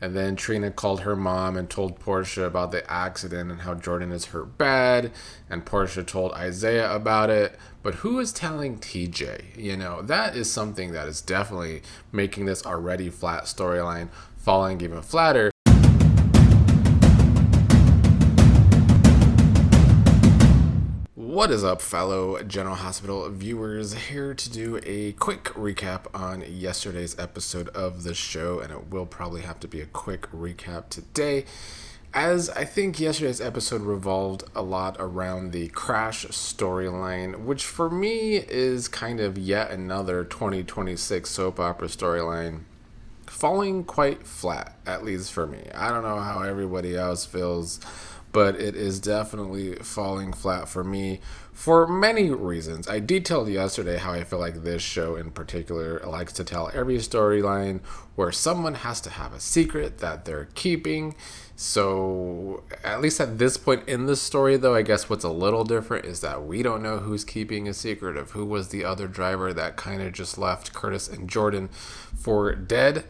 And then Trina called her mom and told Portia about the accident and how Jordan is hurt bad. And Portia told Isaiah about it. But who is telling TJ? That is something that is definitely making this already flat storyline falling even flatter. What is up, fellow General Hospital viewers? Here to do a quick recap on yesterday's episode of the show, and it will probably have to be a quick recap today, as I think yesterday's episode revolved a lot around the Crash storyline, which for me is kind of yet another 2026 soap opera storyline falling quite flat, at least for me. I don't know how everybody else feels, but it is definitely falling flat for me for many reasons. I detailed yesterday how I feel like this show in particular likes to tell every storyline where someone has to have a secret that they're keeping. So at least at this point in the story, though, I guess what's a little different is that we don't know who's keeping a secret of who was the other driver that kind of just left Curtis and Jordan for dead.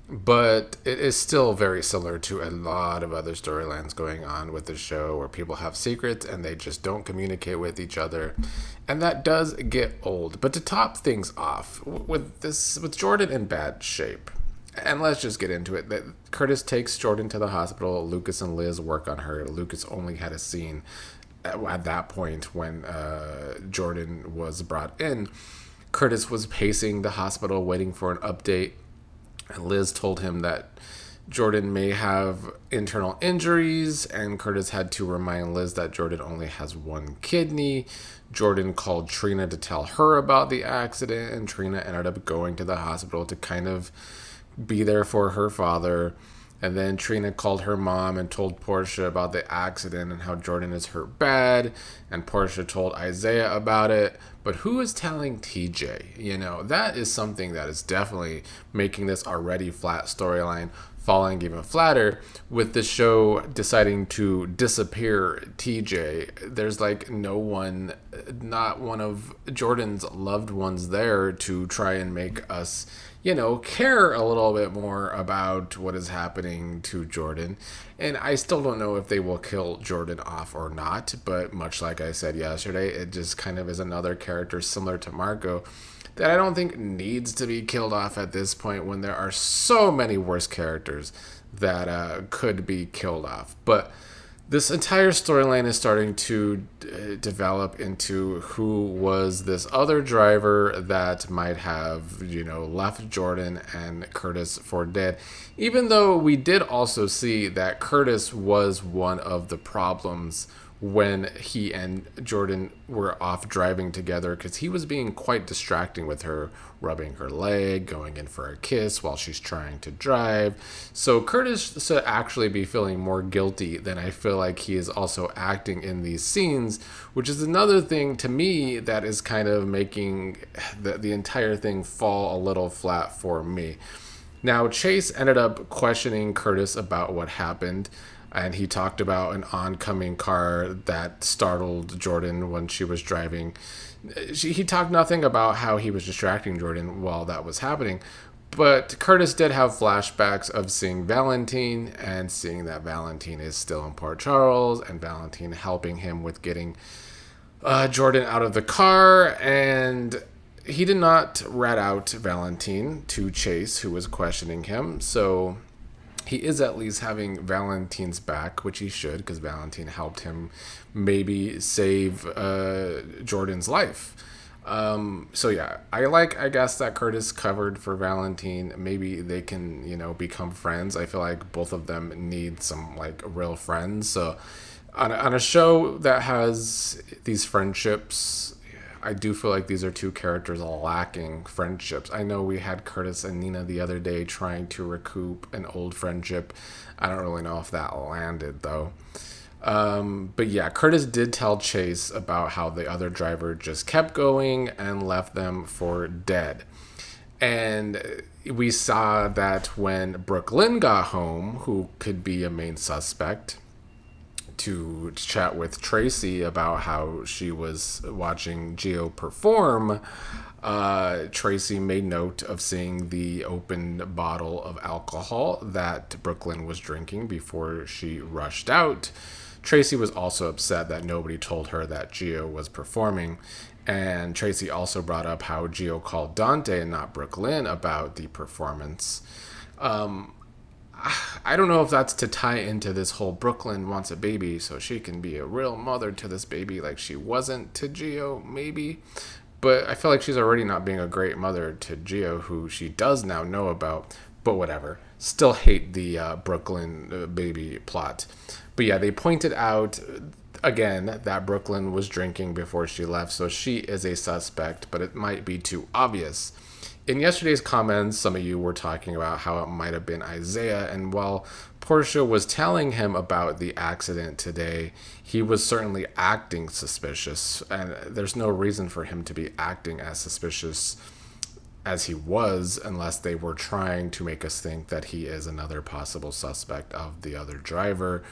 But it is still very similar to a lot of other storylines going on with the show where people have secrets and they just don't communicate with each other. And that does get old. But to top things off, with Jordan in bad shape, and let's just get into it, that Curtis takes Jordan to the hospital. Lucas and Liz work on her. Lucas only had a scene at that point when Jordan was brought in. Curtis was pacing the hospital waiting for an update. And Liz told him that Jordan may have internal injuries, and Curtis had to remind Liz that Jordan only has one kidney. Jordan called Trina to tell her about the accident, and Trina ended up going to the hospital to kind of be there for her father. And then Trina called her mom and told Portia about the accident and how Jordan is hurt bad. And Portia told Isaiah about it. But who is telling TJ? That is something that is definitely making this already flat storyline falling even flatter, with the show deciding to disappear TJ. There's no one, not one of Jordan's loved ones there to try and make us care a little bit more about what is happening to Jordan. And I still don't know if they will kill Jordan off or not, but much like I said yesterday, it just kind of is another character similar to Marco that I don't think needs to be killed off at this point when there are so many worse characters that could be killed off. But this entire storyline is starting to develop into who was this other driver that might have, left Jordan and Curtis for dead. Even though we did also see that Curtis was one of the problems when he and Jordan were off driving together, because he was being quite distracting with her, rubbing her leg, going in for a kiss while she's trying to drive. So Curtis should actually be feeling more guilty than I feel like he is also acting in these scenes, which is another thing to me that is kind of making the entire thing fall a little flat for me. Now, Chase ended up questioning Curtis about what happened, and he talked about an oncoming car that startled Jordan when she was driving. He talked nothing about how he was distracting Jordan while that was happening, but Curtis did have flashbacks of seeing Valentin and seeing that Valentin is still in Port Charles, and Valentin helping him with getting Jordan out of the car. And he did not rat out Valentin to Chase, who was questioning him. So he is at least having Valentin's back, which he should, because Valentin helped him maybe save Jordan's life. So yeah, I guess that Curtis covered for Valentin. Maybe they can, become friends. I feel like both of them need some real friends. So on a show that has these friendships, I do feel like these are two characters lacking friendships. I know we had Curtis and Nina the other day trying to recoup an old friendship. I don't really know if that landed, though. But yeah, Curtis did tell Chase about how the other driver just kept going and left them for dead. And we saw that when Brook Lynn got home, who could be a main suspect, to chat with Tracy about how she was watching Gio perform, Tracy made note of seeing the opened bottle of alcohol that Brook Lynn was drinking before she rushed out. Tracy was also upset that nobody told her that Gio was performing. And Tracy also brought up how Gio called Dante and not Brook Lynn about the performance. I don't know if that's to tie into this whole Brook Lynn wants a baby so she can be a real mother to this baby like she wasn't to Gio, maybe. But I feel like she's already not being a great mother to Gio, who she does now know about. But whatever. Still hate the Brook Lynn baby plot. But yeah, they pointed out again that Brook Lynn was drinking before she left, so she is a suspect, but it might be too obvious. In yesterday's comments, some of you were talking about how it might have been Isaiah, and while Portia was telling him about the accident today, he was certainly acting suspicious, and there's no reason for him to be acting as suspicious as he was unless they were trying to make us think that he is another possible suspect of the other driver,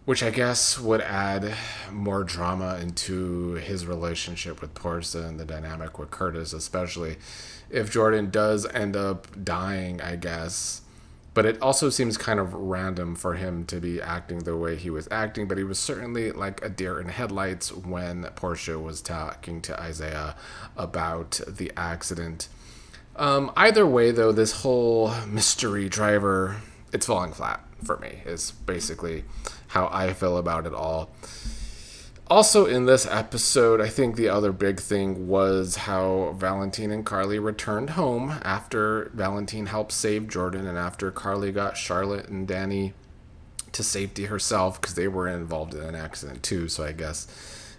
which I guess would add more drama into his relationship with Portia and the dynamic with Curtis, especially if Jordan does end up dying, I guess. But it also seems kind of random for him to be acting the way he was acting, but he was certainly like a deer in headlights when Portia was talking to Isaiah about the accident. Either way, though, this whole mystery driver, it's falling flat for me, is basically how I feel about it all. Also in this episode, I think the other big thing was how Valentin and Carly returned home after Valentin helped save Jordan and after Carly got Charlotte and Danny to safety herself because they were involved in an accident too, so I guess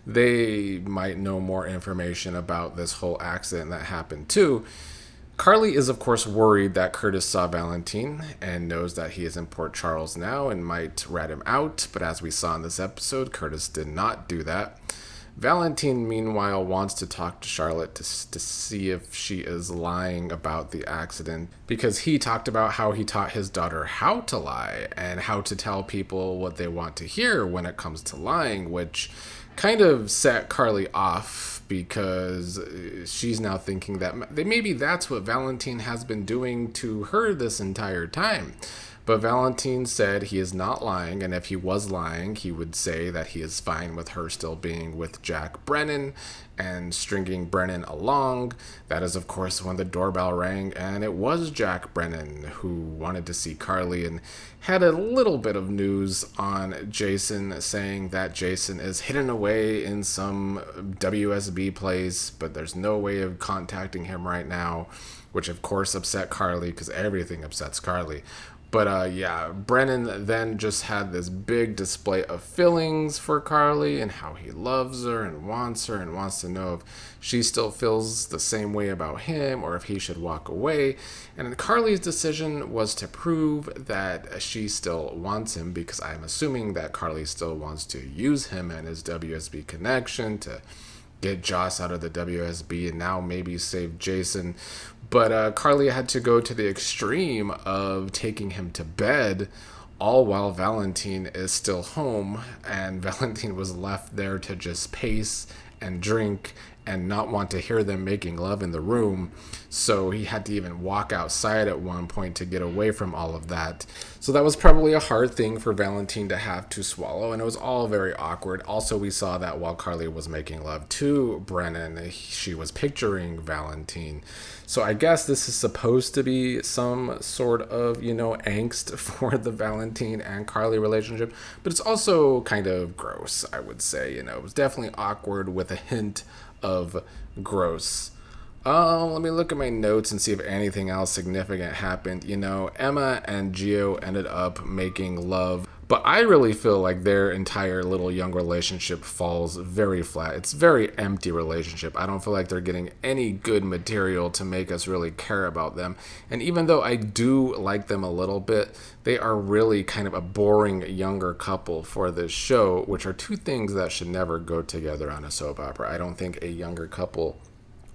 they might know more information about this whole accident that happened too. Carly is, of course, worried that Curtis saw Valentin and knows that he is in Port Charles now and might rat him out, but as we saw in this episode, Curtis did not do that. Valentin, meanwhile, wants to talk to Charlotte to see if she is lying about the accident, because he talked about how he taught his daughter how to lie and how to tell people what they want to hear when it comes to lying, which kind of set Carly off because she's now thinking that maybe that's what Valentin has been doing to her this entire time. But Valentin said he is not lying, and if he was lying, he would say that he is fine with her still being with Jack Brennan and stringing Brennan along. That is, of course, when the doorbell rang, and it was Jack Brennan who wanted to see Carly and had a little bit of news on Jason, saying that Jason is hidden away in some WSB place, but there's no way of contacting him right now, which of course upset Carly because everything upsets Carly. But yeah, Brennan then just had this big display of feelings for Carly and how he loves her and wants to know if she still feels the same way about him or if he should walk away. And Carly's decision was to prove that she still wants him, because I'm assuming that Carly still wants to use him and his WSB connection to get Joss out of the WSB and now maybe save Jason. But Carly had to go to the extreme of taking him to bed, all while Valentin is still home, and Valentin was left there to just pace and drink and not want to hear them making love in the room. So he had to even walk outside at one point to get away from all of that. So that was probably a hard thing for Valentin to have to swallow, and it was all very awkward. Also, we saw that while Carly was making love to Brennan, she was picturing Valentin. So I guess this is supposed to be some sort of, angst for the Valentin and Carly relationship, but it's also kind of gross, I would say. It was definitely awkward with a hint of gross. Let me look at my notes and see if anything else significant happened. Emma and Gio ended up making love, but I really feel like their entire little young relationship falls very flat. It's a very empty relationship. I don't feel like they're getting any good material to make us really care about them. And even though I do like them a little bit, they are really kind of a boring younger couple for this show, which are two things that should never go together on a soap opera. I don't think a younger couple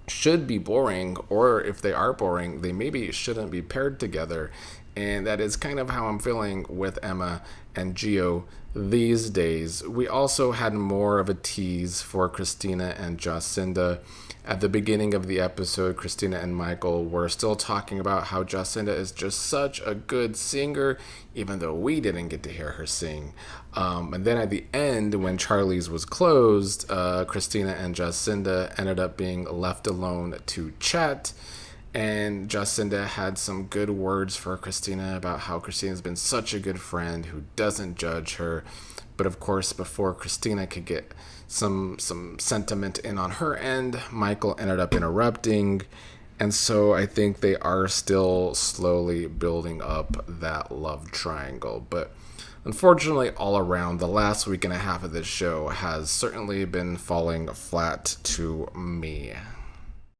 should be boring, or if they are boring, they maybe shouldn't be paired together. And that is kind of how I'm feeling with Emma and Gio these days. We also had more of a tease for Kristina and Jacinda. At the beginning of the episode, Kristina and Michael were still talking about how Jacinda is just such a good singer, even though we didn't get to hear her sing. And then at the end, when Charlie's was closed, Kristina and Jacinda ended up being left alone to chat. And Jacinda had some good words for Kristina about how Kristina's been such a good friend who doesn't judge her. But of course, before Kristina could get some sentiment in on her end, Michael ended up interrupting. And so I think they are still slowly building up that love triangle. But unfortunately, all around, the last week and a half of this show has certainly been falling flat to me.